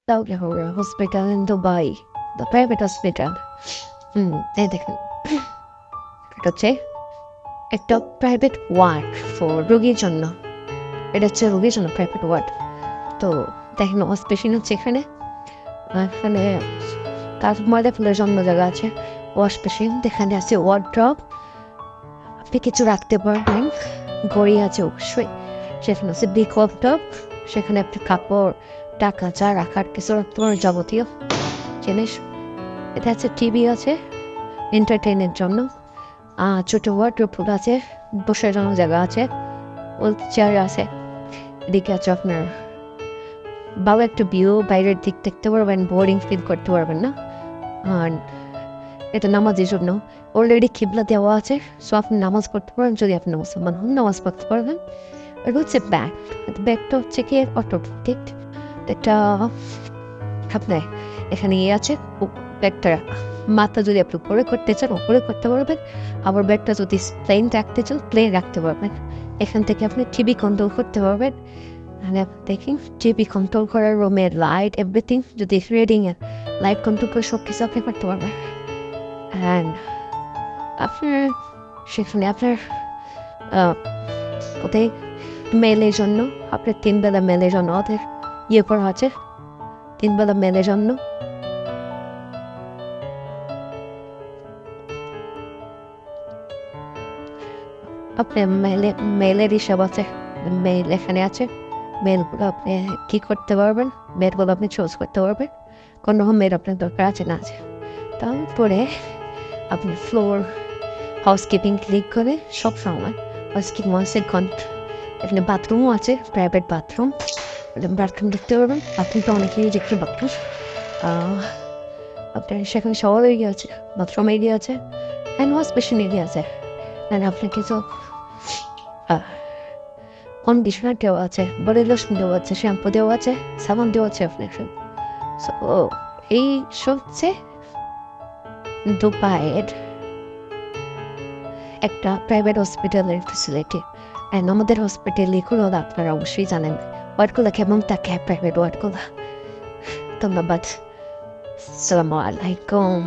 Saudi Hospital in Dubai, the private hospital. এই দেখেন, এটা হচ্ছে একটা প্রাইভেট ওয়ার্ড ফর রোগীর জন্য। এটা হচ্ছে রোগীর জন্য প্রাইভেট ওয়ার্ড। তো দেখেন ওয়াশ বেসিন হচ্ছে এখানে, এখানে কাজ ময়লা ফেলার জন্য জায়গা আছে। ওয়াশ বেসিন, এখানে আছে ওয়ার্ড্রপ, আপনি কিছু রাখতে পারবেন। ঘড়ি আছে অবশ্যই। সেখানে আছে বিগ ওয়ার্ড্রপ, সেখানে আপনি কাপড়, টাকা যা রাখার কিছু রাখতে পারবেন, যাবতীয় জিনিস। এটা আছে টিভি আছে এন্টারটেইনের জন্য। ছোট ওয়ার্ড্রপ আছে, বসার জন্য জায়গা আছে, ওল চেয়ার আছে। এদিকে আছে আপনার ভালো একটা ভিউ, বাইরের দিক দেখতে পারবেন, বোরিং ফিল করতে পারবেন না। আর এটা নামাজের জন্য অলরেডি কিবলা দেওয়া আছে, সো আপনি নামাজ পড়তে পারেন। যদি আপনি মুসলমান হন নামাজ পড়তে পারবেন। আর হচ্ছে ব্যাগ, ব্যাগটা হচ্ছে কি অটোমেটিক, এটা আপনার এখানে ইয়ে আছে ব্যাগটা মাথা যদি আপনি উপরে করতে চান উপরে করতে পারবেন, আবার ব্যাগটা যদি প্লেন রাখতে চান প্লেন রাখতে পারবেন। এখান থেকে আপনি টিভি কন্ট্রোল করতে পারবেন। দেখি টিভি কন্ট্রোল করার রুমের লাইট এভরিথিং, যদি রিডিং এর লাইট কন্ট্রোল করে সব কিছু আপনি করতে পারবেন। অ্যান্ড আপনার সেখানে আপনার ওদের মেলের জন্য, আপনার 3 বেলা মেলের জন্য ওদের ইয়ে করা আছে, 3 বেলা মেলের জন্য। আপনার মেলের হিসাব আছে, মেল এখানে আছে। মেলগুলো আপনি কি করতে পারবেন, মেলগুলো আপনি চুজ করতে পারবেন কোন রকম মেল আপনার দরকার আছে না আছে। তারপরে আপনি ফ্লোর হাউসকিপিং ক্লিক করে সব সময় হাউসকিপিং এখানে বাথরুমও আছে, প্রাইভেট বাথরুম। বাথরুম দেখতে পারবেন, বাথরুমটা অনেকেই দেখতে বাথরুম। আপনার সেখানে শাওয়ার এরিয়া আছে, বাথরুম এরিয়া আছে, হ্যান্ড ওয়াশ বেসিন এরিয়া আছে। অ্যান্ড আপনার কিছু কন্ডিশনার দেওয়া আছে, বডি লোশন দেওয়া আছে, শ্যাম্পু দেওয়া আছে, সাবান দেওয়া আছে আপনার। সো এই হচ্ছে দুবাইয়ের একটা প্রাইভেট হসপিটালের ফেসিলিটি। অ্যান্ড আমাদের হসপিটালে এগুলো আপনারা অবশ্যই জানেন ওয়ার্ডগুলো কেমন থাকে, প্রাইভেট ওয়ার্ডগুলো। ধন্যবাদ, আসসালামু আলাইকুম।